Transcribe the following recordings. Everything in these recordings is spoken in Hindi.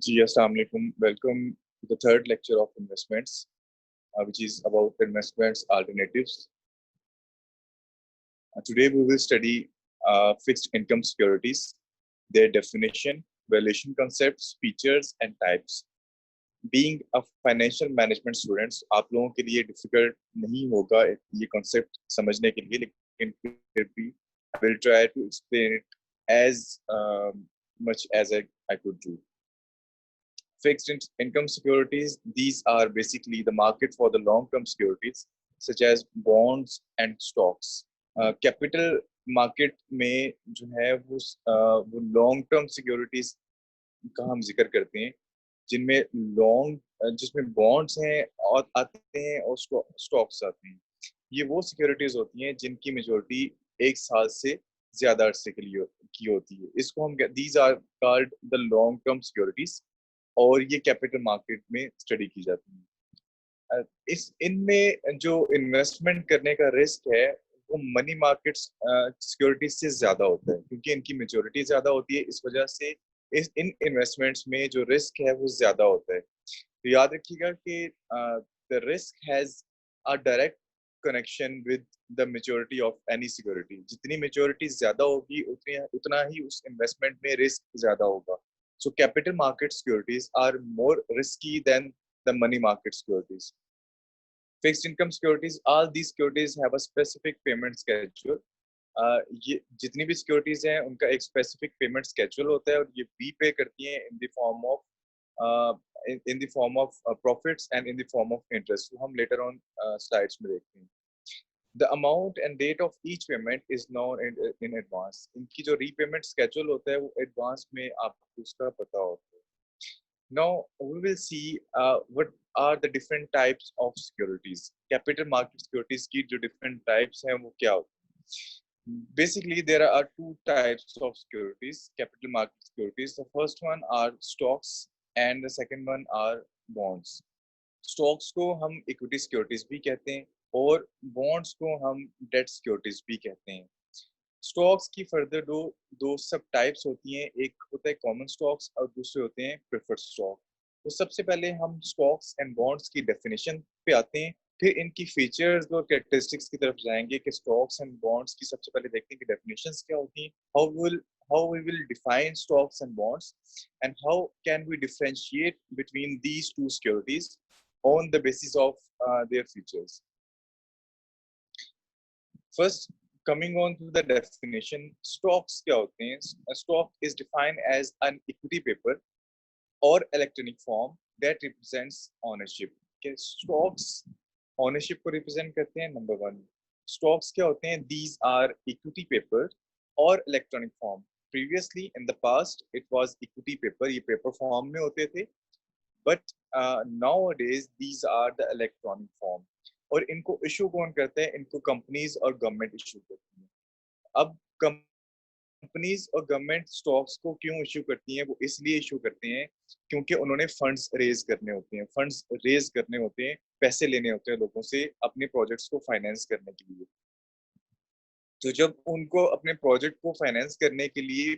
जी, अस्सलाम वालेकुम. Welcome to the third lecture of investments, which is about investments alternatives. Today we will study fixed income securities, their definition, valuation concepts, features and types. Being a financial management students, आप लोगों के लिए difficult नहीं होगा ये concept समझने के लिए, लेकिन फिर भी I will try to explain it as much as I could do. Fixed income securities, these are basically the market for the long-term securities such as bonds and stocks. Capital market में जो है वो लॉन्ग टर्म सिक्योरिटीज का हम जिक्र करते हैं जिनमें जिसमें बॉन्ड्स हैं और आते हैं और स्टॉक्स आते हैं. ये वो सिक्योरिटीज होती हैं जिनकी मेजोरिटी एक साल से ज्यादा अरसे के लिए की होती है. इसको हम these are called the long term securities और ये कैपिटल मार्केट में स्टडी की जाती है. इस इनमें जो इन्वेस्टमेंट करने का रिस्क है वो मनी मार्केट सिक्योरिटीज से ज्यादा होता है क्योंकि इनकी मेच्योरिटी ज्यादा होती है. इस वजह से इन इन्वेस्टमेंट्स में जो रिस्क है वो ज्यादा होता है. तो याद रखिएगा कि the risk has a direct connection with the maturity of any security. जितनी मेच्योरिटी ज्यादा होगी उतना ही उस इन्वेस्टमेंट में रिस्क ज्यादा होगा. So capital market securities are more risky than the money market securities. Fixed income securities, all these securities have a specific payment schedule. ये जितनी भी सिक्योरिटीज हैं उनका एक स्पेसिफिक पेमेंट स्केड्यूल होता है और ये बी पे करती हैं इन the form of profits and in the form of interest. हम लेटर ऑन स्लाइड्स में देखते हैं. The amount and date of each payment is known in advance. इनकी जो रीपेमेंट स्केड्यूल होता है वो एडवांस में आपको उसका पता होता है. Now we will see what are the different types of securities. Capital market securities की जो different types हैं वो क्या होती हैं? Basically there are two types of securities, capital market securities. The first one are stocks and the second one are bonds. Stocks को हम इक्विटी सिक्योरिटीज भी कहते हैं और बॉन्ड्स को हम डेट सिक्योरिटीज भी कहते हैं. स्टॉक्स की फर्दर दो सब टाइप्स होती हैं. एक होता है कॉमन स्टॉक्स और दूसरे होते हैं प्रेफर्ड स्टॉक. तो सबसे पहले हम स्टॉक्स एंड बॉन्ड्स की डेफिनेशन पे आते हैं, फिर इनकी फीचर्स और कैरेक्टरिस्टिक्स की तरफ जाएंगे कि स्टॉक्स एंड बॉन्ड्स की सबसे पहले देखते हैं कि डेफिनेशंस क्या होती हैं, how we will define stocks and bonds and how can we differentiate between these two securities on the basis of their features. First, coming on to the definition, stocks क्या होते हैं? A stock is defined as an equity paper or electronic form that represents ownership. Okay, stocks ownership को represent करते हैं. Number one, stocks क्या होते हैं? These are equity paper or electronic form. Previously, in the past, it was equity paper. ये paper form में होते थे. But nowadays these are the electronic form. और इनको इशू कौन करते हैं? इनको कंपनीज और गवर्नमेंट इशू करती हैं. अब कंपनीज और गवर्नमेंट स्टॉक्स को क्यों इशू करती हैं? वो इसलिए इशू करते हैं क्योंकि उन्होंने फंड्स रेज करने होते हैं. फंड्स रेज करने होते हैं, पैसे लेने होते हैं लोगों से अपने प्रोजेक्ट्स को फाइनेंस करने के लिए. तो जब उनको अपने प्रोजेक्ट को फाइनेंस करने के लिए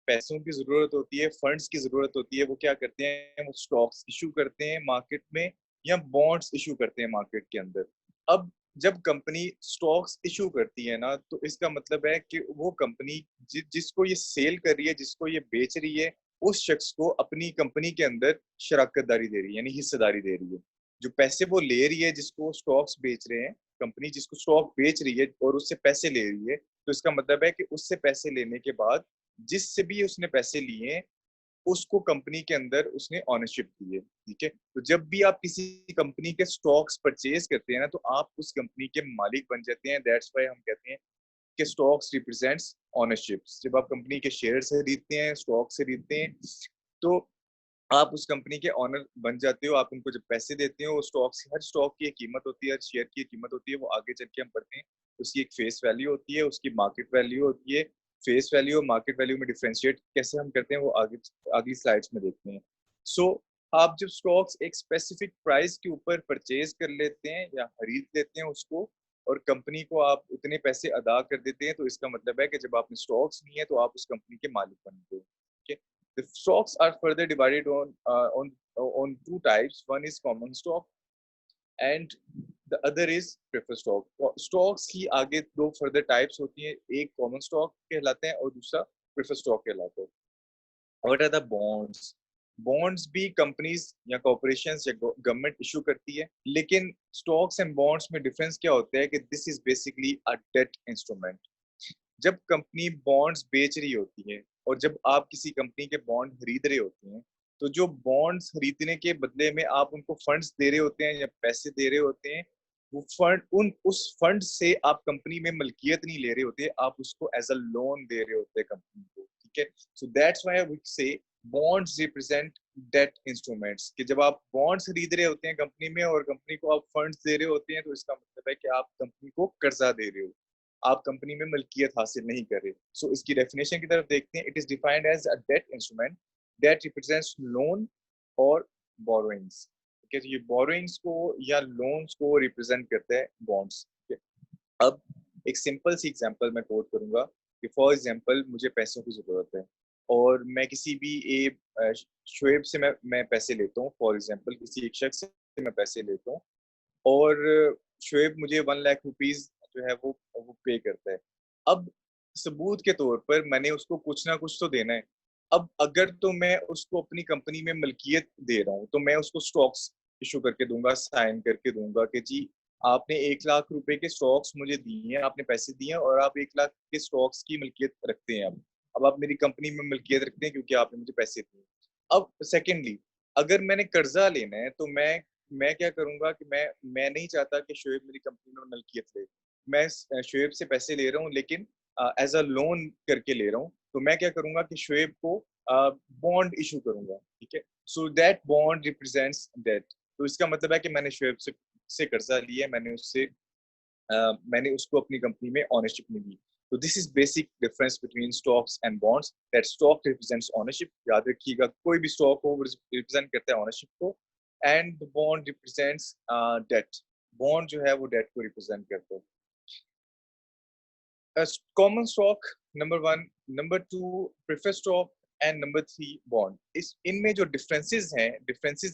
पैसों की जरूरत होती है, फंड्स की जरूरत होती है, वो क्या करते हैं? वो स्टॉक्स इशू करते हैं मार्केट में या बॉन्ड्स इशू करते हैं मार्केट के अंदर. अब जब कंपनी स्टॉक्स इशू करती है ना, तो इसका मतलब है कि वो कंपनी जिसको ये सेल कर रही है, जिसको ये बेच रही है, उस शख्स को अपनी कंपनी के अंदर शराकतदारी दे रही है, यानी हिस्सेदारी दे रही है. जो पैसे वो ले रही है, जिसको स्टॉक्स बेच रहे हैं, कंपनी जिसको स्टॉक बेच रही है और उससे पैसे ले रही है, तो इसका मतलब है कि उससे पैसे लेने के बाद जिससे भी उसने पैसे लिए उसको कंपनी के अंदर उसने ऑनरशिप दी है. ठीक है, तो जब भी आप किसी कंपनी के स्टॉक्स परचेज करते हैं ना, तो आप उस कंपनी के मालिक बन जाते हैं. दैट्स व्हाई हम कहते हैं कि स्टॉक्स रिप्रेजेंट्स ऑनरशिप. जब आप कंपनी के शेयर से खरीदते हैं, स्टॉक से खरीदते हैं, तो आप उस कंपनी के ऑनर बन जाते हो. आप उनको जब पैसे देते हो, स्टॉक्स, हर स्टॉक की एक कीमत होती है, हर शेयर की एक कीमत होती है. वो आगे चल के हम पढ़ते हैं. उसकी एक फेस वैल्यू होती है, उसकी मार्केट वैल्यू होती है. फेस वैल्यू और मार्केट वैल्यू में डिफरेंशिएट कैसे हम करते हैं वो अगली स्लाइड्स में देखते हैं. सो आप जब स्टॉक्स एक स्पेसिफिक प्राइस के ऊपर परचेज कर लेते हैं या खरीद लेते हैं उसको, और कंपनी को आप उतने पैसे अदा कर देते हैं, तो इसका मतलब है कि जब आपने स्टॉक्स लिए हैं तो आप उस कंपनी के मालिक बन गए. The stocks are further divided on two types. One is common stock and the other is preferred stock. Stocks की आगे दो further types होती हैं, एक common stock कहलाते हैं और दूसरा preferred stock कहलाते हैं. What are the bonds? Bonds भी कंपनीज या कॉर्पोरेशंस या गवर्नमेंट इशू करती है, लेकिन स्टॉक्स एंड बॉन्ड्स में डिफरेंस क्या होता है कि this is basically a debt instrument. जब कंपनी बॉन्ड्स बेच रही होती है और जब आप किसी कंपनी के बॉन्ड खरीद रहे होते हैं, तो जो बॉन्ड्स खरीदने के बदले में आप उनको फंड्स दे रहे होते हैं या पैसे दे रहे होते हैं, वो फंड उस फंड से आप कंपनी में मलकियत नहीं ले रहे होते, आप उसको एज अ लोन दे रहे होते हैं कंपनी को. ठीक है, सो दैट्स व्हाई वी से बॉन्ड्स रिप्रेजेंट डेट इंस्ट्रूमेंट्स. कि जब आप बॉन्ड्स खरीद रहे होते हैं कंपनी में और कंपनी को आप फंड्स दे रहे होते हैं, तो इसका मतलब है कि आप कंपनी को कर्जा दे रहे हो, आप कंपनी में मलकियत हासिल नहीं कर रहे. सो इसकी डेफिनेशन की तरफ देखते हैं. It is defined as a debt instrument that represents loan और बोरोइंग्स. ठीक है, तो ये बोरोइंग्स को या लोन्स को रिप्रेजेंट करते हैं बॉन्ड्स. अब एक सिंपल सी एग्जांपल मैं कोट करूंगा कि फॉर एग्जांपल मुझे पैसों की जरूरत है और मैं किसी भी शोएब से मैं पैसे लेता हूँ. फॉर एग्जांपल किसी एक शख्स से मैं पैसे लेता हूँ और शोएब मुझे 1 लाख रुपीज जो है वो पे करता है. अब सबूत के तौर पर मैंने उसको कुछ ना कुछ तो देना है. अब अगर तो मैं उसको अपनी कंपनी में मलकियत दे रहा हूँ, तो मैं उसको स्टॉक्स इशू करके दूंगा, साइन करके दूंगा कि जी आपने 1 लाख रुपए के स्टॉक्स मुझे दिए हैं, आपने पैसे दिए हैं और आप 1 लाख के स्टॉक्स की मलकियत रखते हैं. अब आप मेरी कंपनी में मलकियत रखते हैं क्योंकि आपने मुझे पैसे दिए. अब सेकेंडली, अगर मैंने कर्जा लेना है तो मैं क्या करूंगा कि मैं नहीं चाहता कि शोएब मेरी कंपनी में मलकियत ले. मैं शोएब से पैसे ले रहा हूँ लेकिन एज अ लोन करके ले रहा हूँ. तो मैं क्या करूंगा कि शोएब को बॉन्ड इशू करूंगा. ठीक है, so that bond represents debt. तो इसका मतलब है कि मैंने शोएब से कर्जा लिया, मैंने उसको अपनी कंपनी में ऑनरशिप नहीं दी. तो this is basic difference between stocks and bonds. That stock represents ownership, याद रखिएगा, कोई भी स्टॉक हो वो रिप्रेजेंट करता है ऑनरशिप को, and the bond represents debt. Bond जो है वो डेट को रिप्रेजेंट करता है. Common stock number 1, number 2 preferred stock and number 3 bond. इस इनमें जो डिफरेंसेस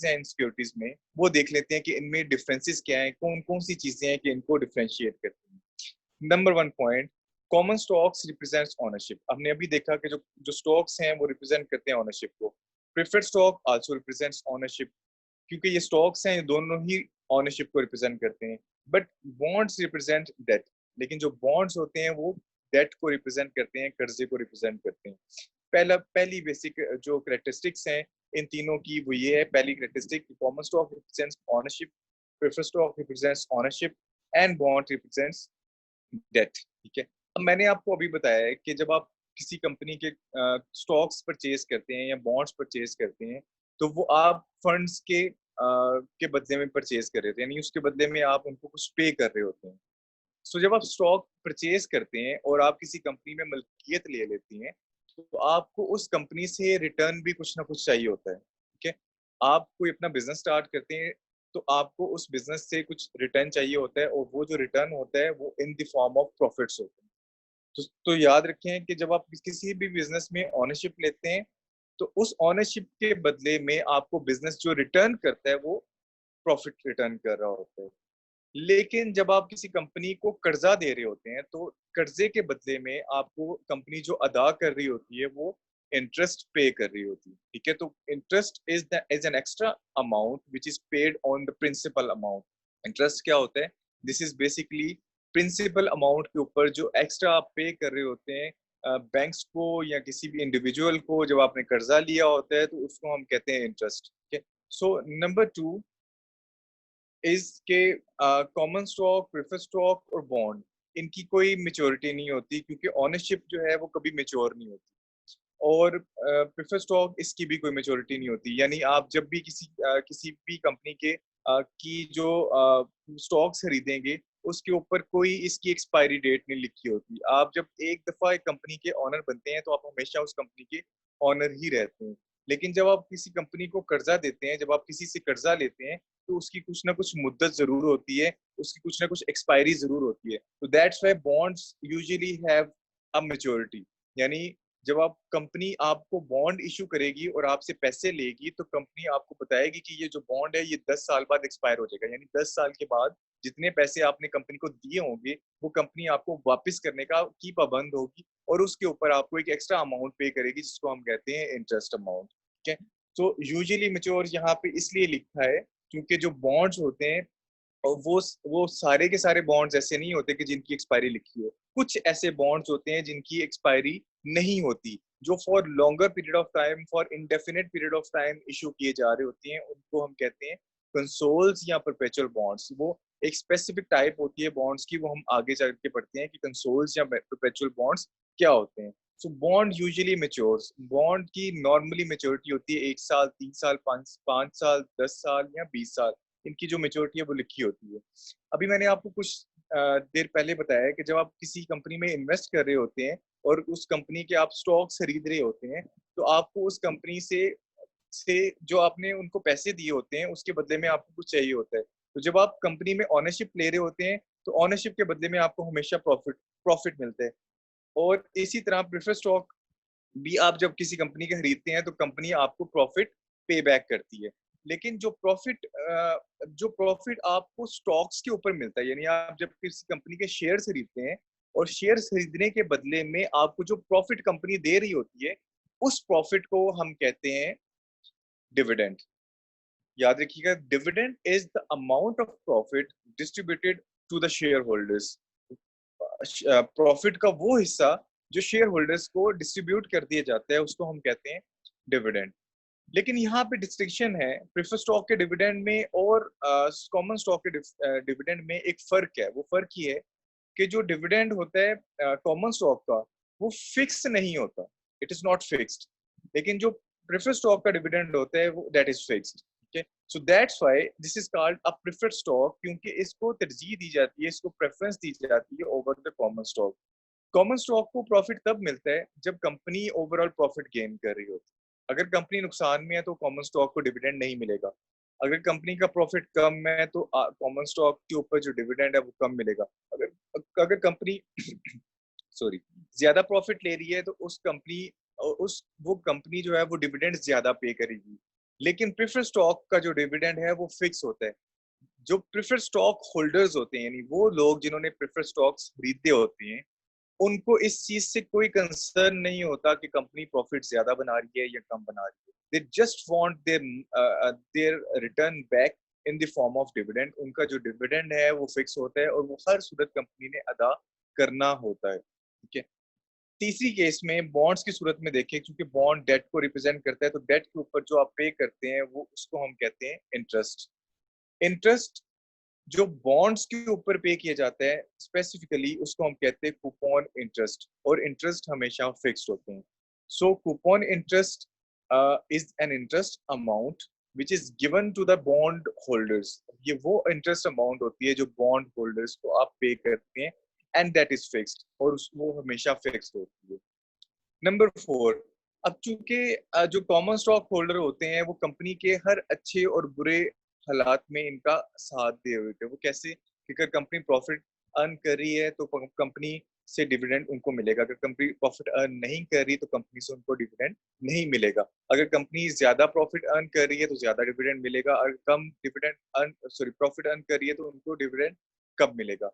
हैं इन सिक्योरिटीज में, वो देख लेते हैं कि इनमें डिफरेंसेस क्या हैं, कौन कौन सी चीजें हैं कि इनको डिफरेंशिएट करती हैं. Number 1 point, common stocks represents ownership. हमने अभी देखा कि जो जो स्टॉक्स हैं वो रिप्रेजेंट करते हैं ओनरशिप को. Preferred stock also represents ownership, क्योंकि ये स्टॉक्स हैं, ये दोनों ही ओनरशिप को रिप्रेजेंट करते हैं. बट बॉन्ड्स रिप्रेजेंट डेट, लेकिन जो बॉन्ड्स होते हैं वो डेट को रिप्रेजेंट करते हैं, कर्जे को रिप्रेजेंट करते हैं. पहली बेसिक जो करेक्टरिस्टिक्स हैं इन तीनों की वो ये है. पहली characteristic, common stock represents ownership, preferred stock represents ownership and bond represents debt. ठीक है, अब मैंने आपको अभी बताया है कि जब आप किसी कंपनी के स्टॉक्स परचेज करते हैं या बॉन्ड्स परचेज करते हैं, तो वो आप फंड्स के बदले में परचेज कर रहे थे, यानी उसके बदले में आप उनको कुछ पे कर रहे होते हैं. सो जब आप स्टॉक परचेज करते हैं और आप किसी कंपनी में मलकियत ले लेती हैं, तो आपको उस कंपनी से रिटर्न भी कुछ ना कुछ चाहिए होता है. ठीक है, आप कोई अपना बिजनेस स्टार्ट करते हैं तो आपको उस बिजनेस से कुछ रिटर्न चाहिए होता है, और वो जो रिटर्न होता है वो इन द फॉर्म ऑफ प्रॉफिट्स होते हैं. तो याद रखें कि जब आप किसी भी बिजनेस में ओनरशिप लेते हैं, तो उस ओनरशिप के बदले में आपको बिजनेस जो रिटर्न करता है वो प्रॉफिट रिटर्न कर रहा होता है. लेकिन जब आप किसी कंपनी को कर्जा दे रहे होते हैं, तो कर्जे के बदले में आपको कंपनी जो अदा कर रही होती है वो इंटरेस्ट पे कर रही होती है. ठीक है, तो interest is an extra amount which is paid on the principal amount. Interest क्या होता है? This is basically principal amount के ऊपर जो एक्स्ट्रा आप पे कर रहे होते हैं बैंक्स को या किसी भी इंडिविजुअल को. जब आपने कर्जा लिया होता है तो उसको हम कहते हैं इंटरेस्ट. ठीक है, सो नंबर 2 इज के कॉमन स्टॉक, प्रेफर्ड स्टॉक और बॉन्ड, इनकी कोई मेच्योरिटी नहीं होती, क्योंकि ओनरशिप जो है वो कभी मेच्योर नहीं होती. और प्रेफर्ड स्टॉक, इसकी भी कोई मेच्योरिटी नहीं होती. यानी आप जब भी किसी भी कंपनी के की जो स्टॉक्स खरीदेंगे, उसके ऊपर कोई इसकी एक्सपायरी डेट नहीं लिखी होती. आप जब एक दफा एक कंपनी के ऑनर बनते हैं तो आप हमेशा उस कंपनी के ऑनर ही रहते हैं. लेकिन जब आप किसी कंपनी को कर्जा देते हैं, जब आप किसी से कर्जा लेते हैं, तो उसकी कुछ ना कुछ मुद्दत जरूर होती है, उसकी कुछ ना कुछ एक्सपायरी जरूर होती है. तो that's why bonds usually have a maturity. यानी जब आप कंपनी आपको बॉन्ड इशू करेगी और आपसे पैसे लेगी, तो कंपनी आपको बताएगी कि ये जो बॉन्ड है ये 10 साल बाद एक्सपायर हो जाएगा, यानी 10 साल के बाद जितने पैसे आपने कंपनी को दिए होंगे वो कंपनी आपको वापस करने का की पाबंद होगी, और उसके ऊपर आपको एक एक्स्ट्रा अमाउंट पे करेगी जिसको हम कहते हैं इंटरेस्ट अमाउंट। ठीक है, तो यूजुअली मेच्योर यहाँ पे इसलिए लिखा है क्योंकि जो बॉन्ड्स होते हैं और वो सारे के सारे बॉन्ड्स ऐसे नहीं होते कि जिनकी एक्सपायरी लिखी हो। कुछ ऐसे बॉन्ड्स होते हैं जिनकी एक्सपायरी नहीं होती, जो for longer period of time, for indefinite period of time issue किए जा रहे होते हैं, उनको हम कहते हैं कंसोल्स या परपेचुअल बॉन्ड्स। वो एक स्पेसिफिक टाइप होती है बॉन्ड्स की, वो हम आगे चल के पढ़ते हैं कि कंसोल्स या परपेचुअल बॉन्ड्स क्या होते हैं। So bond usually matures, bond की नॉर्मली मेच्योरिटी होती है 1 साल, 3 साल, 5 साल, 10 साल या 20 साल। इनकी जो मेच्योरिटी है वो लिखी होती है। अभी मैंने आपको कुछ देर पहले बताया कि जब आप किसी कंपनी में इन्वेस्ट कर रहे होते हैं और उस कंपनी के आप स्टॉक्स खरीद रहे होते हैं, तो आपको उस कंपनी से जो आपने उनको पैसे दिए होते हैं उसके बदले में आपको कुछ चाहिए होता है। तो जब आप कंपनी में ओनरशिप ले रहे होते हैं, तो ओनरशिप के बदले में आपको हमेशा प्रॉफिट प्रॉफिट मिलता है। और इसी तरह प्रेफर स्टॉक भी आप जब किसी कंपनी के खरीदते हैं तो कंपनी आपको प्रॉफिट पे बैक करती है। लेकिन जो प्रॉफिट आपको स्टॉक्स के ऊपर मिलता है, यानी आप जब किसी कंपनी के शेयर खरीदते हैं और शेयर खरीदने के बदले में आपको जो प्रॉफिट कंपनी दे रही होती है, उस प्रॉफिट को हम कहते हैं डिविडेंड। याद रखिएगा, dividend is the amount of profit distributed to the share holders. Profit का वो हिस्सा जो शेयर होल्डर्स को डिस्ट्रीब्यूट कर दिया जाता है उसको हम कहते हैं डिविडेंड। लेकिन यहाँ पे डिस्टिंक्शन है प्रेफर स्टॉक के डिविडेंड में और कॉमन स्टॉक के डिविडेंड में। एक फर्क है, वो फर्क ये है कि जो डिविडेंड होता है कॉमन स्टॉक का, वो फिक्स नहीं होता, इट इज नॉट फिक्स्ड। लेकिन जो प्रेफर स्टॉक का डिविडेंड होता है वो दैट इज फिक्स्ड। ठीक है, so that's why this is called a preferred stock, क्योंकि इसको तरजीह दी जाती है, इसको प्रेफरेंस दी जाती है over the common stock. Common stock को प्रॉफिट तब मिलता है जब कंपनी ओवरऑल प्रॉफिट गेन कर रही होती है। अगर कंपनी नुकसान में है तो कॉमन स्टॉक को डिविडेंड नहीं मिलेगा। अगर कंपनी का प्रॉफिट कम है तो कॉमन स्टॉक के ऊपर जो डिविडेंड है वो कम मिलेगा। अगर अगर कंपनी सॉरी ज्यादा प्रॉफिट ले रही है तो उस वो कंपनी जो है वो डिविडेंड ज्यादा पे करेगी। लेकिन प्रेफर स्टॉक का जो डिविडेंड है वो फिक्स होता है। जो प्रेफर स्टॉक होल्डर्स होते हैं, यानी वो लोग जिन्होंने प्रेफर स्टॉक्स खरीदे होते हैं, उनको इस चीज से कोई कंसर्न नहीं होता कि कंपनी प्रॉफिट ज्यादा बना रही है या कम बना रही है। They just want their return back in the form of dividend. उनका जो डिविडेंड है वो फिक्स होता है और वो हर सूरत कंपनी ने अदा करना होता है। ठीक है, तीसरी केस में बॉन्ड्स की सूरत में देखें, क्योंकि बॉन्ड डेट को रिप्रेजेंट करता है, तो डेट के ऊपर जो आप पे करते हैं वो उसको हम कहते हैं इंटरेस्ट। इंटरेस्ट जो बॉन्ड्स के ऊपर पे किया जाता है स्पेसिफिकली उसको हम कहते हैं कूपन इंटरेस्ट, और इंटरेस्ट हमेशा फिक्स्ड होते हैं। So coupon interest is an interest amount which is given to the bondholders. ये वो इंटरेस्ट अमाउंट होती है जो बॉन्ड होल्डर्स को आप पे करते हैं, एंड दैट इज फिक्स्ड, और वो हमेशा फिक्स्ड होती है। नंबर 4, अब चूंकि जो कॉमन स्टॉक होल्डर होते हैं वो कंपनी के हर अच्छे और बुरे हालात में इनका साथ दिए हुए थे। वो कैसे कि अगर कंपनी प्रॉफिट अर्न कर रही है तो कंपनी से डिविडेंड उनको मिलेगा, अगर कंपनी प्रॉफिट अर्न नहीं कर रही तो कंपनी से उनको डिविडेंड नहीं मिलेगा। अगर कंपनी ज्यादा प्रॉफिट अर्न कर रही है तो ज्यादा डिविडेंड मिलेगा, अगर कम dividend earn sorry profit earn कर रही है तो उनको डिविडेंड कब मिलेगा।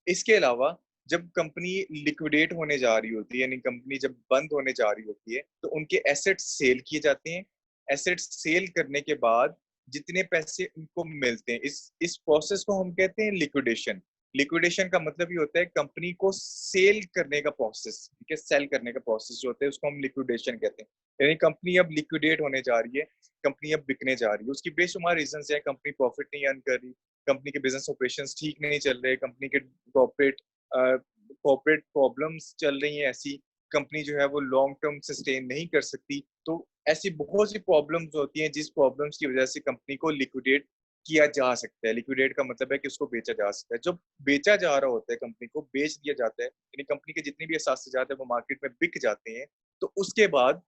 इसके अलावा जब कंपनी लिक्विडेट होने जा रही होती है, यानी कंपनी जब बंद होने जा रही होती है, तो उनके एसेट्स सेल किए जाते हैं। एसेट्स सेल करने के बाद जितने पैसे उनको मिलते हैं, इस प्रोसेस को हम कहते हैं लिक्विडेशन। लिक्विडेशन का मतलब ये होता है कंपनी को सेल करने का प्रोसेस। ठीक है, सेल करने का प्रोसेस जो होता है उसको हम लिक्विडेशन कहते हैं। यानी कंपनी अब लिक्विडेट होने जा रही है, कंपनी अब बिकने जा रही है। उसकी बेशुमार रीजन है, कंपनी प्रॉफिट नहीं अर्न कर रही, कंपनी के बिजनेस ऑपरेशंस ठीक नहीं चल रहे, कंपनी के कॉर्पोरेट कॉर्पोरेट प्रॉब्लम्स चल रही हैं, ऐसी कंपनी जो है वो लॉन्ग टर्म सस्टेन नहीं कर सकती। तो ऐसी बहुत सी प्रॉब्लम्स होती हैं जिस प्रॉब्लम्स की वजह से कंपनी को लिक्विडेट किया जा सकता है। लिक्विडेट का मतलब है कि उसको बेचा जा सकता है। जब बेचा जा रहा होता है, कंपनी को बेच दिया जाता है, यानी कंपनी के जितने भी असासाजात है वो मार्केट में बिक जाते हैं, तो उसके बाद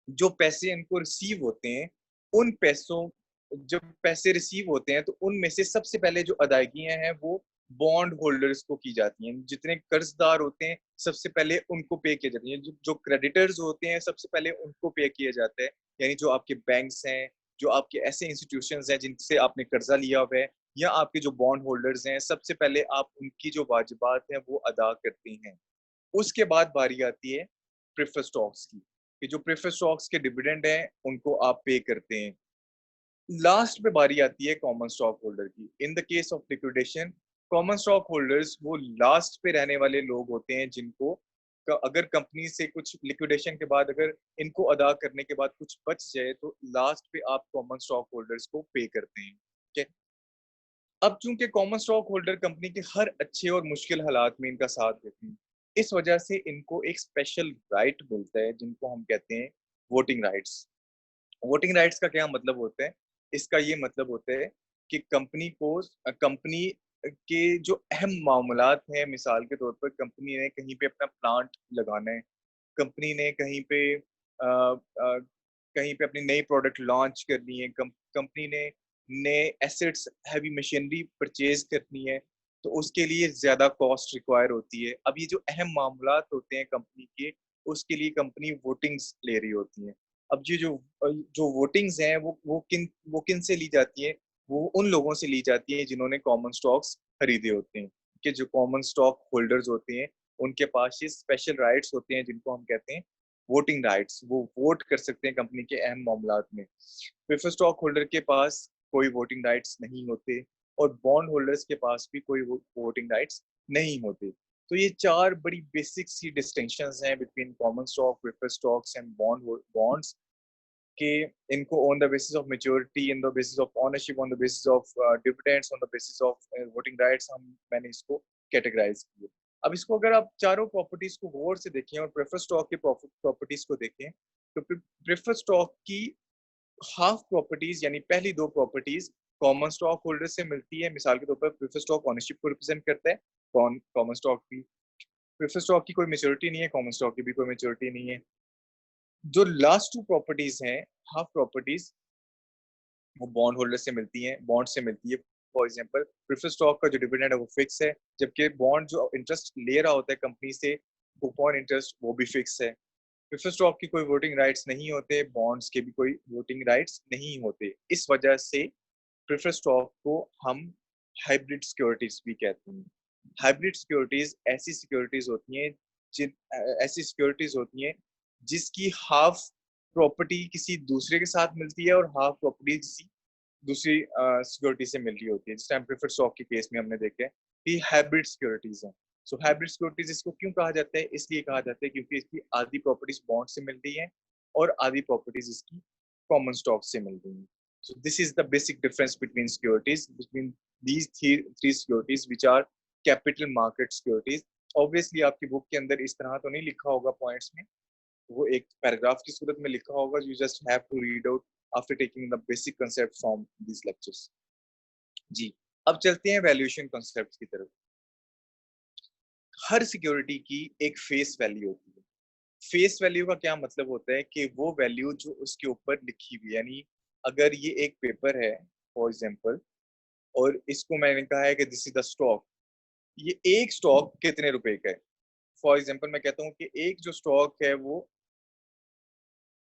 जो पैसे इनको रिसीव होते हैं, उन पैसों जब पैसे रिसीव होते हैं तो उनमें से सबसे पहले जो अदायगियां हैं वो बॉन्ड होल्डर्स को की जाती हैं। जितने कर्जदार होते हैं सबसे पहले उनको पे किया जाती है। जो क्रेडिटर्स होते हैं सबसे पहले उनको पे किया जाता है, यानी जो आपके बैंक्स हैं, जो आपके ऐसे इंस्टीट्यूशंस हैं जिनसे आपने कर्जा लिया हुआ है, या आपके जो बॉन्ड होल्डर्स हैं, सबसे पहले आप उनकी जो वाजिबात हैं वो अदा करते हैं। उसके बाद बारी आती है प्रेफर्ड स्टॉक्स की, कि जो प्रेफर्ड स्टॉक्स के डिविडेंड हैं उनको आप पे करते हैं। लास्ट पे बारी आती है कॉमन स्टॉक होल्डर की। In the case of liquidation, common stock holders वो लास्ट पे रहने वाले लोग होते हैं जिनको अगर कंपनी से कुछ लिक्विडेशन के बाद अगर इनको अदा करने के बाद कुछ बच जाए तो लास्ट पे आप कॉमन स्टॉक होल्डर्स को पे करते हैं। ठीक है। अब चूंकि कॉमन स्टॉक होल्डर कंपनी के हर अच्छे और मुश्किल हालात में इनका साथ देते हैं, इस वजह से इनको एक स्पेशल राइट मिलता है जिनको हम कहते हैं वोटिंग राइट्स। वोटिंग राइट्स का क्या मतलब होता है? इसका ये मतलब होता है कि कंपनी के जो अहम मामलात हैं, मिसाल के तौर पर कंपनी ने कहीं पे अपना प्लांट लगाना है, कंपनी ने कहीं पे अपनी नई प्रोडक्ट लॉन्च करनी है, कंपनी ने नए एसेट्स, हैवी मशीनरी परचेज करनी है, तो उसके लिए ज्यादा कॉस्ट रिक्वायर होती है। अब ये जो अहम मामलात होते हैं कंपनी के, उसके लिए कंपनी वोटिंग्स ले रही होती है। अब ये जो वोटिंग्स हैं वो किन से ली जाती है? वो उन लोगों से ली जाती है जिन्होंने कॉमन स्टॉक्स खरीदे होते हैं, कि जो कॉमन स्टॉक होल्डर्स होते हैं उनके पास ये स्पेशल राइट्स होते हैं जिनको हम कहते हैं वोटिंग राइट्स। वो वोट कर सकते हैं कंपनी के अहम मामलात में। प्रेफर्ड स्टॉक होल्डर के पास कोई वोटिंग राइट्स नहीं होते, और बॉन्ड होल्डर्स के पास भी कोई वोटिंग राइट्स नहीं होते। तो ये चार बड़ी बेसिक सी डिस्टिंक्शंस हैं between common stock, preferred stocks and bonds, कि इनको on the basis of maturity, on the basis of ownership, on the basis of dividends, on the basis of voting rights हम मैंने इसको कैटेगराइज किए। अब इसको अगर आप चारों प्रॉपर्टीज को गौर से देखें और प्रेफर्ड स्टॉक की प्रॉपर्टीज को देखें, तो प्रेफर्ड स्टॉक की हाफ प्रॉपर्टीज यानी पहली दो प्रॉपर्टीज कॉमन स्टॉक होल्डर से मिलती है। मिसाल के तौर पर प्रेफर्ड स्टॉक ओनरशिप को रिप्रेजेंट करता है, कॉमन स्टॉक की प्रेफर्ड स्टॉक की कोई मेच्योरिटी नहीं है, कॉमन स्टॉक की भी कोई मेच्योरिटी नहीं है। जो लास्ट टू प्रॉपर्टीज हैं, हाफ प्रॉपर्टीज, वो बॉन्ड होल्डर से मिलती हैं, बॉन्ड से मिलती है। फॉर एग्जांपल प्रेफर्ड स्टॉक का जो डिविडेंड है वो फिक्स है, जबकि बॉन्ड जो इंटरेस्ट ले रहा होता है कंपनी से, कूपन इंटरेस्ट, वो भी फिक्स है। प्रेफर्ड स्टॉक की कोई वोटिंग राइट्स नहीं होते, बॉन्ड्स के भी कोई वोटिंग राइट्स नहीं होते। इस वजह से प्रेफर्ड स्टॉक को हम हाइब्रिड सिक्योरिटीज भी कहते हैं। हाइब्रिड सिक्योरिटीज ऐसी सिक्योरिटीज होती हैं जिन ऐसी सिक्योरिटीज होती हैं जिसकी हाफ प्रॉपर्टी किसी दूसरे के साथ मिलती है और हाफ प्रॉपर्टी किसी दूसरी सिक्योरिटी से मिल रही होती है। जिस टाइम प्रेफर्ड स्टॉक के केस में हमने देखे कि हाइब्रिड सिक्योरिटीज हैं। सो हाइब्रिड सिक्योरिटीज इसको क्यों कहा जाता है? इसलिए कहा जाता है क्योंकि इसकी आधी प्रॉपर्टीज बॉन्ड से मिल रही है और आधी प्रॉपर्टीज इसकी कॉमन स्टॉक से मिल रही है। So this is the basic difference between securities, between these three securities which are capital market securities. Obviously आपकी बुक के अंदर इस तरह तो नहीं लिखा होगा पॉइंट्स में, वो एक पैराग्राफ की सूरत में लिखा होगा। You just have to read out after taking the basic concept from these lectures. जी, अब चलते हैं वैल्यूएशन कॉन्सेप्ट की तरफ। हर सिक्योरिटी की एक फेस वैल्यू होती है। फेस वैल्यू का क्या मतलब होता है? कि वो वैल्यू जो उसके ऊपर लिखी हुई, यानी अगर ये एक पेपर है फॉर एग्जांपल, और इसको मैंने कहा है कि दिस इज द स्टॉक, ये एक स्टॉक कितने रुपए का है? फॉर एग्जांपल मैं कहता हूँ कि एक जो स्टॉक है वो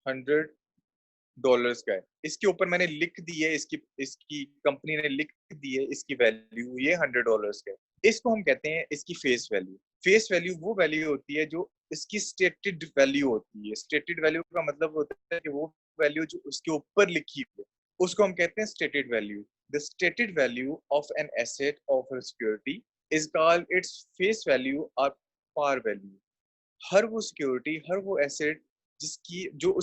$100 का है। इसके ऊपर मैंने लिख दी है, इसकी इसकी कंपनी ने लिख दी है इसकी वैल्यू ये $100 का है। इसको हम कहते हैं इसकी फेस वैल्यू। फेस वैल्यू वो वैल्यू होती है जो इसकी स्टेटेड वैल्यू होती है। स्टेटेड वैल्यू का मतलब होता है कि वो वैल्यू जो उसके ऊपर लिखी हुई है उसको हम कहते हैं stated value. The stated value of an asset of a security is called its face value और पार वैल्यू। हर वो सिक्योरिटी, हर वो एसेट जिसकी जो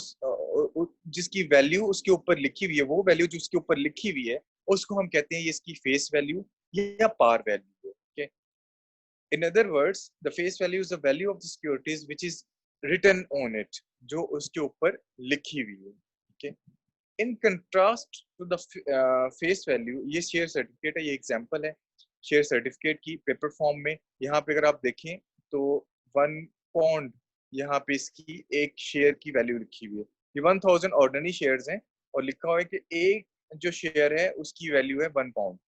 जिसकी वैल्यू उसके ऊपर लिखी हुई है, वो वैल्यू जो उसके ऊपर लिखी हुई है उसको हम कहते हैं ये इसकी फेस वैल्यू या पार वैल्यू है। In other words the face value is the value of the securities which is written on it, जो उसके ऊपर लिखी हुई है। Okay, in contrast to the face value, ये शेयर सर्टिफिकेट है, ये एग्जांपल है शेयर सर्टिफिकेट की पेपर फॉर्म में। यहाँ पे अगर आप देखें तो 1 पौंड यहाँ पे इसकी एक शेयर की वैल्यू लिखी हुई है। ये 1000 ऑर्डिनरी शेयर्स हैं और लिखा हुआ है कि एक जो शेयर है उसकी वैल्यू है 1 पौंड।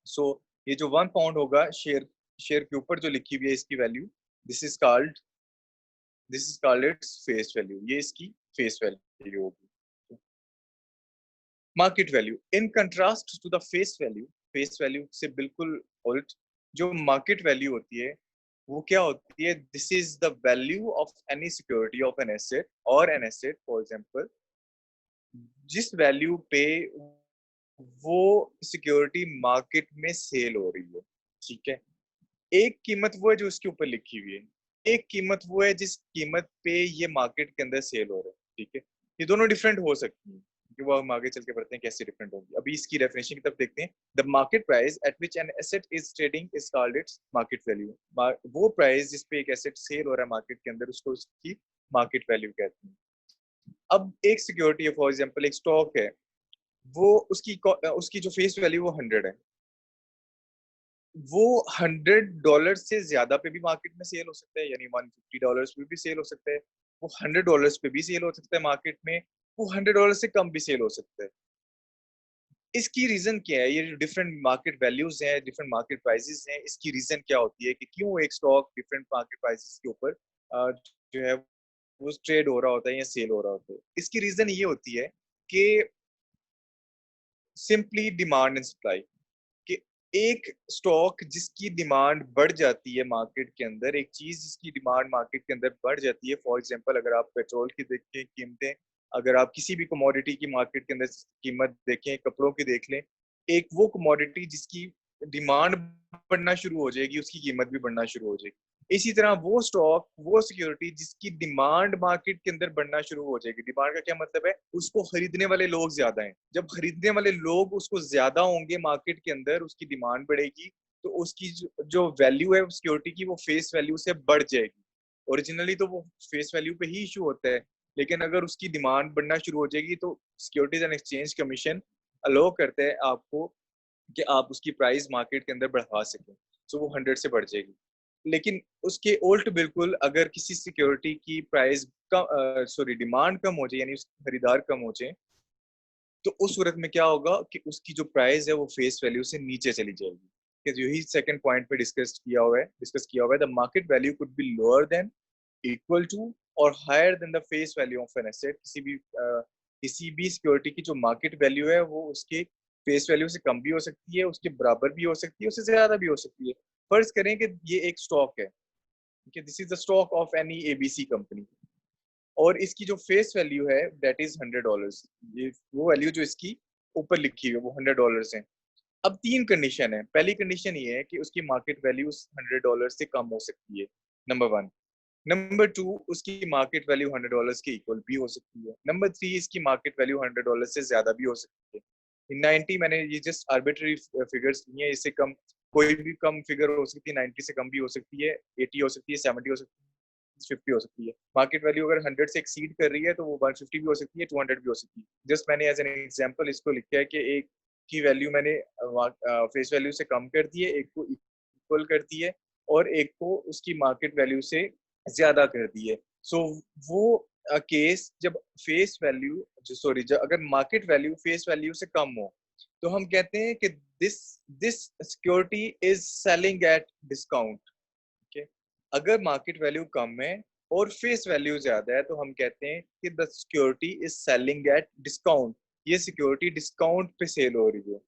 सो ये जो 1 पाउंड होगा शेयर शेयर के ऊपर जो लिखी हुई है इसकी value, this is called its face value. ये इसकी फेस वैल्यू होगी। Market value in contrast to the face value से बिल्कुल उल्ट जो मार्केट वैल्यू होती है वो क्या होती है, this is the value of any security of an asset और एन एसेट फॉर एग्जांपल, जिस वैल्यू पे वो सिक्योरिटी मार्केट में सेल हो रही है। ठीक है, एक कीमत वो है जो उसके ऊपर लिखी हुई है, एक कीमत वो है जिस कीमत पे ये मार्केट के अंदर सेल हो रहा है। ठीक है, ये दोनों डिफरेंट हो सकती हैं कि वो हम आगे चल के पढ़ते हैं कैसे डिफरेंट होंगी। अभी इसकी डेफिनेशन की तरफ देखते हैं। The market price at which an asset is trading is called its market value. वो प्राइस जिस पे एक एसेट सेल हो रहा है मार्केट के अंदर उसको उसकी मार्केट वैल्यू कहते हैं। अब एक सिक्योरिटी है, फॉर एग्जाम्पल एक स्टॉक है, वो उसकी जो फेस वैल्यू वो 100 है, वो $100 से ज्यादा पे भी मार्केट में सेल हो सकता है, यानी $150 पे भी सेल हो सकता है, वो $100 पे भी सेल हो सकता है मार्केट में, वो $100 से कम भी सेल हो सकता है। इसकी रीजन क्या है, ये जो डिफरेंट मार्केट वैल्यूज हैं, डिफरेंट मार्केट प्राइसेस हैं, इसकी रीजन क्या होती है कि क्यों एक स्टॉक डिफरेंट मार्केट प्राइसेस के ऊपर जो है वो ट्रेड हो रहा होता है या सेल हो रहा होता है। इसकी रीजन ये होती है कि सिंपली डिमांड एंड सप्लाई, कि एक स्टॉक जिसकी डिमांड बढ़ जाती है मार्केट के अंदर, एक चीज जिसकी डिमांड मार्केट के अंदर बढ़ जाती है, फॉर एग्जांपल अगर आप पेट्रोल की देखें कीमतें, अगर आप किसी भी कमोडिटी की मार्केट के अंदर कीमत देखें, कपड़ों की देख लें, एक वो कमोडिटी जिसकी डिमांड बढ़ना शुरू हो जाएगी उसकी कीमत भी बढ़ना शुरू हो जाएगी। इसी तरह वो स्टॉक, वो सिक्योरिटी जिसकी डिमांड मार्केट के अंदर बढ़ना शुरू हो जाएगी, डिमांड का क्या मतलब है, उसको खरीदने वाले लोग ज्यादा हैं, जब खरीदने वाले लोग उसको ज्यादा होंगे मार्केट के अंदर, उसकी डिमांड बढ़ेगी, तो उसकी जो वैल्यू है सिक्योरिटी की वो फेस वैल्यू से बढ़ जाएगी। ओरिजिनली तो वो फेस वैल्यू पे ही इशू होता है, लेकिन अगर उसकी डिमांड बढ़ना शुरू हो जाएगी तो सिक्योरिटीज एंड एक्सचेंज कमीशन अलो करता है आपको कि आप उसकी प्राइस मार्केट के अंदर बढ़ा सकें, सो वो 100 से बढ़ जाएगी। लेकिन उसके उल्ट बिल्कुल, अगर किसी सिक्योरिटी की प्राइस कम, सॉरी डिमांड कम हो जाए, यानी उसके खरीदार कम हो जाए, तो उस सूरत में क्या होगा कि उसकी जो प्राइस है वो फेस वैल्यू से नीचे चली जाएगी। कि यही सेकंड पॉइंट पे डिस्कस किया हुआ है, the market value could be lower than, equal to और higher than the face value of an asset. किसी भी सिक्योरिटी की जो मार्केट वैल्यू है वो उसके फेस वैल्यू से कम भी हो सकती है, उसके बराबर भी हो सकती है, उससे ज्यादा भी हो सकती है। फर्ज करें कि ये एक स्टॉक है, ठीक है, this is the stock of any ABC company, और इसकी जो फेस वैल्यू है दैट इज $100। ये वो वैल्यू जो इसकी ऊपर लिखी हुई है वो $100 है। अब तीन कंडीशन है, पहली कंडीशन ये है कि उसकी मार्केट वैल्यू $100 से कम हो सकती है, नंबर वन। नंबर टू, उसकी मार्केट वैल्यू $100 के इक्वल भी हो सकती है। नंबर थ्री, इसकी मार्केट वैल्यू $100 से ज्यादा भी हो सकती है। 90, मैंने ये जस्ट आर्बिट्री फिगर्स लिए हैं, इससे कम कोई भी कम फिगर हो सकती है, 90 से कम भी हो सकती है, 80 हो सकती है, 70 हो सकती है, 50 हो सकती है। मार्केट वैल्यू अगर 100 से एक्सीड कर रही है तो वो 150 भी हो सकती है, 200 भी हो सकती है। जस्ट मैंने एज एन एग्जांपल इसको लिखा है कि एक की वैल्यू मैंने फेस वैल्यू से कम कर दी है, एक को इक्वल कर दी है, और एक को उसकी मार्केट वैल्यू से ज्यादा कर दी है। सो वो केस जब फेस वैल्यू सॉरी जब अगर मार्केट वैल्यू फेस वैल्यू से कम हो, तो हम कहते हैं कि this this security is selling at discount. ठीक है, अगर मार्केट वैल्यू कम है और फेस वैल्यू ज्यादा है तो हम कहते हैं कि the security is selling at discount, ये सिक्योरिटी डिस्काउंट पे सेल हो रही है।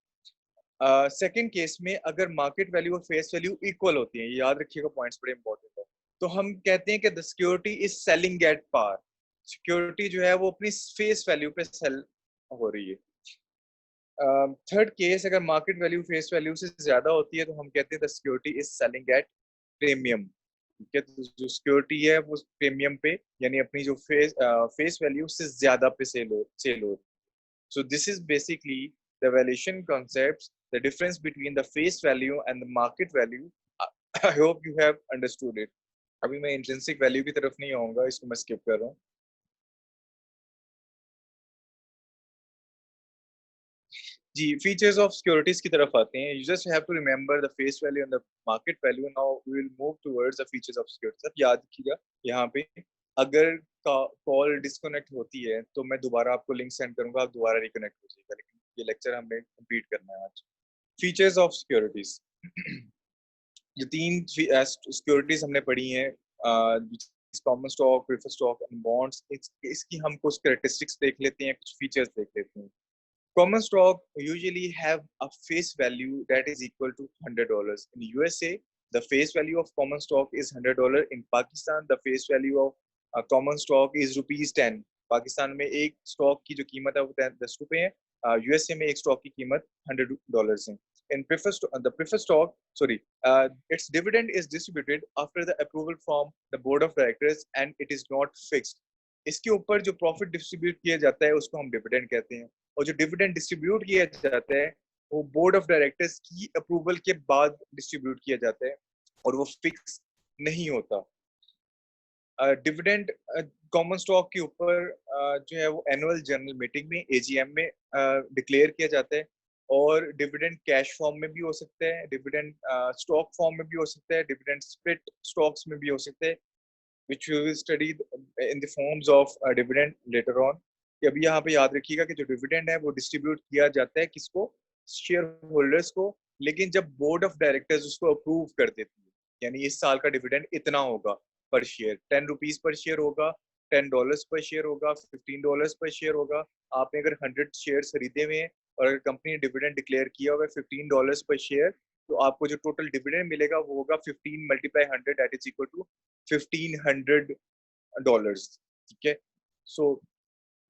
सेकंड केस में अगर मार्केट वैल्यू और फेस वैल्यू इक्वल होती है, याद रखिएगा पॉइंट्स बड़े इंपॉर्टेंट है, तो हम कहते हैं कि the security is selling at par, security जो है वो अपनी फेस वैल्यू पे सेल हो रही है। थर्ड केस, अगर मार्केट वैल्यू फेस वैल्यू से ज्यादा होती है तो हम कहते हैं the security is selling at premium. ठीक है, तो जो सिक्योरिटी है वो प्रीमियम पे, यानी अपनी जो फेस वैल्यू से ज्यादा पे सेल हो। So this is basically the valuation concepts, the difference between the face value and the market value. I hope you have understood it. अभी मैं intrinsic value की तरफ नहीं आऊंगा, इसको मैं skip कर रहा हूँ। जी, फीचर्स ऑफ सिक्योरिटीज की तरफ आते हैं। You just have to remember the face value and the market value. Now we will move towards the features of securities. अब याद रखिएगा यहाँ पे, अगर कॉल डिस्कनेक्ट होती है तो मैं दोबारा आपको लिंक सेंड करूंगा, आप दोबारा रिकनेक्ट हो जाएगा, लेकिन ये लेक्चर हमने कंप्लीट करना है आज। Features of securities. जो तीन सिक्योरिटीज हमने पढ़ी हैं, common stock, preferred stock and bonds, इसकी हम कुछ कैरेक्टरिस्टिक्स देख लेते हैं, कुछ फीचर्स देख लेते हैं. Common stock usually have a face value that is equal to $100. In USA, the face value of common stock is $100. In Pakistan, the face value of common stock is ₹10. Pakistan में एक स्टॉक की जो कीमत है वो ₹10 है. यूएसए में एक स्टॉक की कीमत $100 है. In the preferred stock, sorry, its dividend is distributed after the approval from the board of directors and it is not fixed. इसके ऊपर जो प्रॉफिट डिस्ट्रीब्यूट किया जाता है उसको हम डिविडेंड कहते हैं, और जो डिविडेंड डिस्ट्रीब्यूट किया जाता है वो बोर्ड ऑफ डायरेक्टर्स की अप्रूवल के बाद डिस्ट्रीब्यूट किया जाता है और वो फिक्स नहीं होता. डिविडेंड कॉमन स्टॉक के ऊपर जो है वो एनुअल जनरल मीटिंग में, एजीएम में डिक्लेयर किया जाता है, और डिविडेंड कैश फॉर्म में भी हो सकता है, डिविडेंड स्टॉक फॉर्म में भी हो सकता है, डिविडेंड स्प्लिट स्टॉक्स में भी हो सकता है, which we will study in the forms of dividend later on. कि अभी यहाँ पे याद रखिएगा कि जो डिविडेंड है वो डिस्ट्रीब्यूट किया जाता है किसको, शेयर होल्डर्स को, लेकिन जब बोर्ड ऑफ डायरेक्टर्स उसको अप्रूव कर देती है, यानी इस साल का डिविडेंड इतना होगा पर शेयर, ₹10 पर शेयर होगा, $10 पर शेयर होगा, $15 पर शेयर होगा. आपने अगर 100 शेयर खरीदे हुए हैं और अगर कंपनी ने डिविडेंड डिक्लेयर किया हुआ है $15 पर शेयर, तो आपको जो टोटल डिविडेंड मिलेगा वो होगा 15 × 100 दैट इज इक्वल टू $1,500. ठीक है, so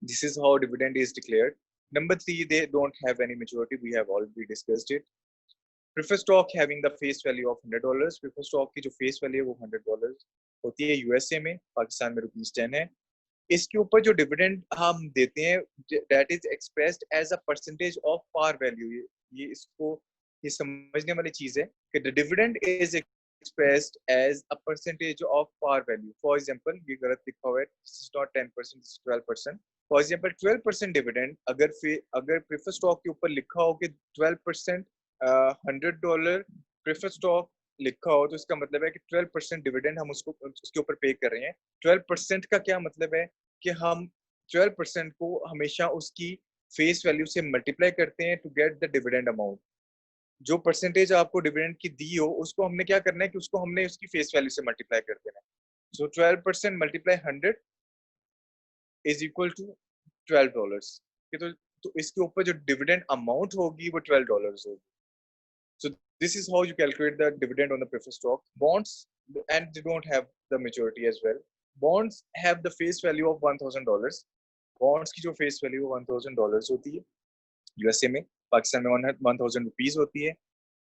this is how dividend is declared. Number 3, they don't have any maturity. We have already discussed it. Preferred stock having the face value of $100. Preferred stock की जो face value है वो $100 होती है यूएसए में, पाकिस्तान में ₹10 है. इसके ऊपर जो डिविडेंड हम देते हैं that is expressed as a percentage of par value. ये इसको ये समझने वाली चीज है कि the dividend is expressed as a percentage of par value. For example, ये गलत लिखा हुआ है, this is not 10%, this is 12%. For example, 12% dividend अगर प्रेफर स्टॉक के ऊपर लिखा हो कि 12% $100 प्रेफर स्टॉक लिखा हो, तो इसका मतलब है कि 12% डिविडेंड हम उसके ऊपर पे कर रहे हैं. 12% का क्या मतलब है कि हम 12% को हमेशा उसकी फेस वैल्यू से मल्टीप्लाई करते हैं to get the dividend amount. जो परसेंटेज आपको डिविडेंड की दी हो उसको हमने क्या करना है कि उसको हमने उसकी फेस वैल्यू से मल्टीप्लाई कर देना है. सो 12% मल्टीप्लाई 100 इज इक्वल टू $12. तो इसके ऊपर जो डिविडेंड अमाउंट होगी वो $12 होगी. So this is how you calculate the dividend on the preferred stock. Bonds, and they don't have the maturity as well. Bonds have the face value of $1,000. Bonds की जो face value $1,000 होती है यूएसए में, पाकिस्तान में ₹1,000 होती है.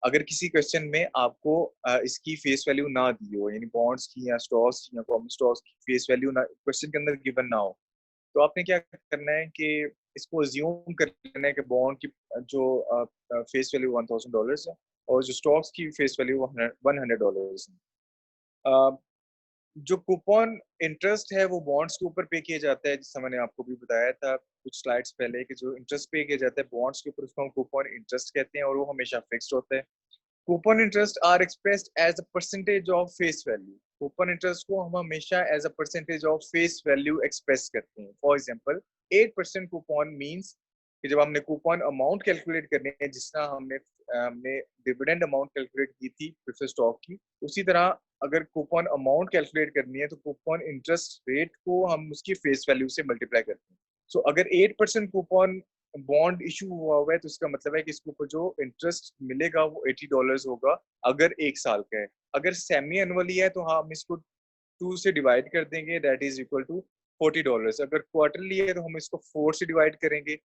अगर किसी क्वेश्चन में आपको इसकी फेस वैल्यू ना दी हो, यानी बॉन्ड्स की या स्टॉक्स या कॉमन स्टॉक्स की फेस वैल्यू ना क्वेश्चन के अंदर गिवन ना हो, तो आपने क्या करना है कि इसको अज्यूम कर लेना है कि बॉन्ड की जो फेस वैल्यू $1,000 है और जो स्टॉक्स की फेस वैल्यू $100 है. जो कूपन इंटरेस्ट है वो बॉन्ड्स के ऊपर पे किया जाता है, जैसा मैंने आपको भी बताया था कुछ स्लाइड्स पहले कि जो इंटरेस्ट पे किया जाता है बॉन्ड्स के ऊपर उसको हम कूपन इंटरेस्ट कहते हैं और वो हमेशा फिक्स्ड होता है. Coupon interest are expressed as a percentage of face value. Coupon interest को हम हमेशा as a percentage of face value express करते हैं. फॉर एग्जांपल 8% कूपन मींस कि जब हमने कूपन अमाउंट कैलकुलेट करनी है, जिस तरह हमने डिविडेंड अमाउंट कैलकुलेट की थी प्रेफर्ड स्टॉक की, उसी तरह अगर कूपन अमाउंट कैलकुलेट करनी है तो कूपन इंटरेस्ट रेट को हम उसकी फेस वैल्यू से मल्टीप्लाई करते हैं. सो अगर 8% कूपन बॉन्ड इशू हुआ है तो इसका मतलब है कि इसके ऊपर जो इंटरेस्ट मिलेगा वो $80 होगा अगर एक साल का है. अगर सेमी एनुअली है तो हम इसको 2 से डिवाइड कर देंगे, दैट इज इक्वल टू $40. अगर क्वार्टरली है तो हम इसको 4 से डिवाइड करेंगे,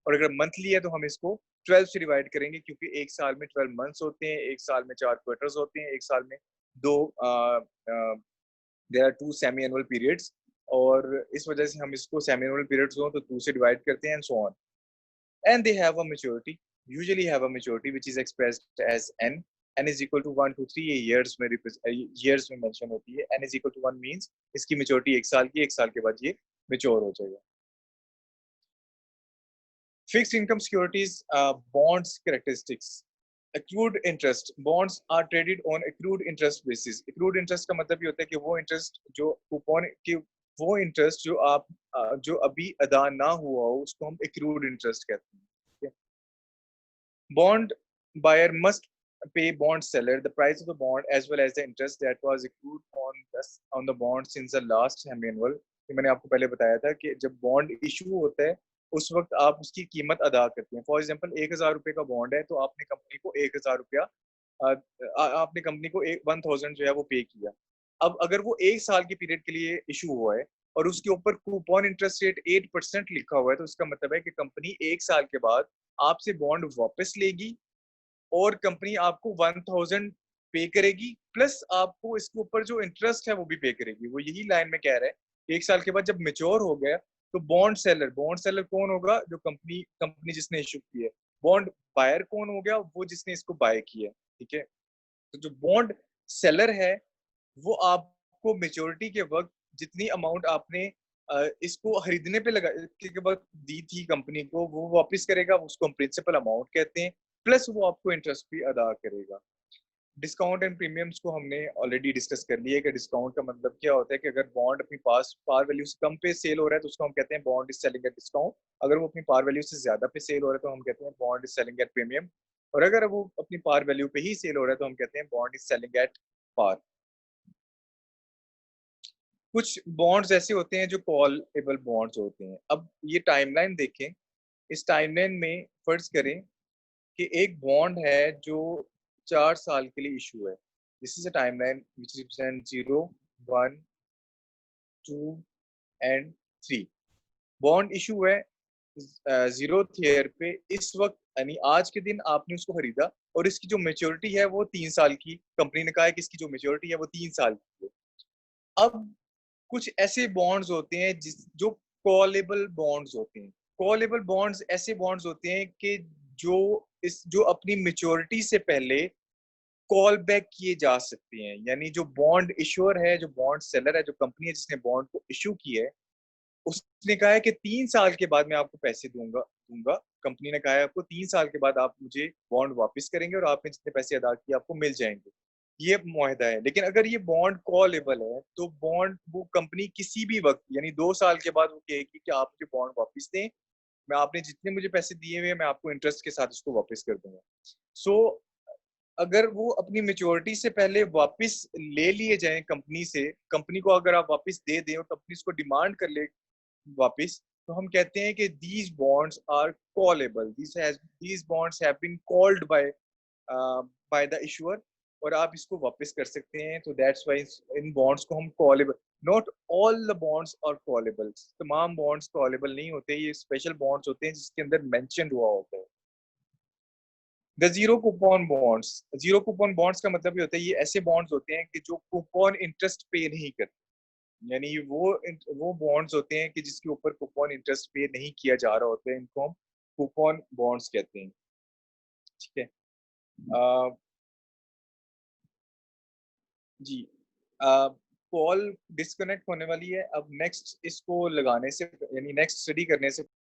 और अगर मंथली है तो हम इसको 12 से डिवाइड करेंगे, क्योंकि एक साल में 12 मंथ्स होते हैं, एक साल में 4 क्वार्टर्स होते हैं, एक साल में दो there are 2 semi annual periods, और इस वजह से हम इसको सेमी एनुअल पीरियड्स हो तो 2 से डिवाइड करते हैं and so on. And they have a maturity, usually have a maturity which is expressed as n. N is equal to 1 to 3 years में years में mention होती है. N is equal to 1 means इसकी maturity एक साल की, एक साल के बाद ये mature हो जाएगा. Fixed income securities, bonds characteristics. Accrued interest, bonds are traded on accrued interest basis. Accrued interest का मतलब ये होता है कि वो interest जो कूपन की वो इंटरेस्ट जो आप जो अभी अदा ना हुआ हो उसको हम accrued interest कहते हैं. Bond buyer must pay bond seller the price of the bond as well as the interest that was accrued on the bond since the last annual. कि मैंने आपको पहले बताया था कि जब बॉन्ड इशू होता है उस वक्त आप उसकी कीमत अदा करते हैं. फॉर एग्जांपल 1,000 रुपए का बॉन्ड है तो आपने कंपनी को 1,000 रुपया आपने कंपनी को 1,000 जो है वो पे किया. अब अगर वो 1 साल के पीरियड के लिए इशू हुआ है और उसके ऊपर कूपन इंटरेस्ट रेट 8% लिखा हुआ है तो इसका मतलब है कि कंपनी 1 साल के बाद आपसे बॉन्ड वापस लेगी और कंपनी आपको 1,000 पे करेगी प्लस आपको इसके ऊपर जो इंटरेस्ट है वो भी पे करेगी. वो यही लाइन में कह रहा है 1 साल के बाद जब मेच्योर हो गया तो बॉन्ड सेलर कौन होगा? जो कंपनी कंपनी जिसने इशू की है. बॉन्ड बायर कौन हो गया? वो जिसने इसको बाय किया है. ठीक है. तो जो बॉन्ड सेलर है वो आपको मेच्योरिटी के वक्त जितनी अमाउंट आपने इसको खरीदने पे लगा के वक्त दी थी कंपनी को वो वापस करेगा. उसको हम प्रिंसिपल अमाउंट कहते हैं प्लस वो आपको इंटरेस्ट भी अदा करेगा. डिस्काउंट एंड प्रीमियम्स को हमने ऑलरेडी डिस्कस कर लिया है कि डिस्काउंट का मतलब क्या होता है कि अगर बॉन्ड अपनी पास पार वैल्यू से कम पे सेल हो रहा है तो उसको हम कहते हैं bond is selling at discount. अगर वो अपनी पार वैल्यू से ज्यादा पे सेल हो रहा है तो हम कहते हैं bond is selling at premium. और अगर वो अपनी पार वैल्यू पे ही सेल हो रहा है तो हम कहते हैं bond is selling at par. कुछ बॉन्ड्स ऐसे होते हैं जो कॉलेबल बॉन्ड्स होते हैं. अब ये टाइमलाइन देखें. इस टाइमलाइन में फर्ज करें कि एक बॉन्ड है जो 4 साल के लिए इशू है. This is a timeline which represent 0, 1, 2 and 3. Bond issue है 0th ईयर पे. इस वक्त यानी आज के दिन आपने उसको खरीदा और इसकी जो मेच्योरिटी है वो 3 साल की. कंपनी ने कहा है कि इसकी जो मेच्योरिटी है वो 3 साल की है. अब कुछ ऐसे बॉन्ड्स होते हैं जो कॉलेबल बॉन्ड्स होते हैं. कॉलेबल बॉन्ड्स ऐसे बॉन्ड्स होते हैं कि जो अपनी मेच्योरिटी से पहले कॉल बैक किए जा सकते हैं. यानी जो बॉन्ड इश्योर है, जो बॉन्ड सेलर है, जो कंपनी है जिसने बॉन्ड को इशू किया है, उसने कहा है कि 3 साल के बाद मैं आपको पैसे दूंगा. कंपनी ने कहा है आपको 3 साल के बाद आप मुझे बॉन्ड वापस करेंगे और आपने जितने पैसे अदा किए आपको मिल जाएंगे. ये मुआहदा है. लेकिन अगर ये बॉन्ड कॉलेबल है तो बॉन्ड वो कंपनी किसी भी वक्त यानी 2 साल के बाद वो कहेगी कि आप मुझे बॉन्ड वापस दें. मैं आपने जितने मुझे पैसे दिए हुए मैं आपको इंटरेस्ट के साथ उसको वापस कर दूंगा. सो अगर वो अपनी मेच्योरिटी से पहले वापस ले लिए जाएं कंपनी से, कंपनी को अगर आप वापस दे दें और कंपनी इसको डिमांड कर ले वापस, तो हम कहते हैं कि these bonds are callable. These bonds have been called by the issuer और आप इसको वापस कर सकते हैं. तो that's why इन bonds को हम callable. Not all the bonds are callable. तमाम bonds callable नहीं होते. ये special bonds होते हैं जिसके अंदर mentioned हुआ होता है. The zero coupon bonds. Zero coupon bonds का मतलब ये होता है ये ऐसे बॉन्ड्स होते हैं कि जो कूपन इंटरेस्ट पे नहीं करते. यानी वो बॉन्ड्स होते हैं कि जिसके ऊपर कूपन इंटरेस्ट पे नहीं किया जा रहा होता है. इनको हम कूपन बॉन्ड्स कहते हैं. ठीक है. अ, जी. कॉल डिस्कनेक्ट होने वाली है. अब नेक्स्ट इसको लगाने से यानी नेक्स्ट स्टडी करने से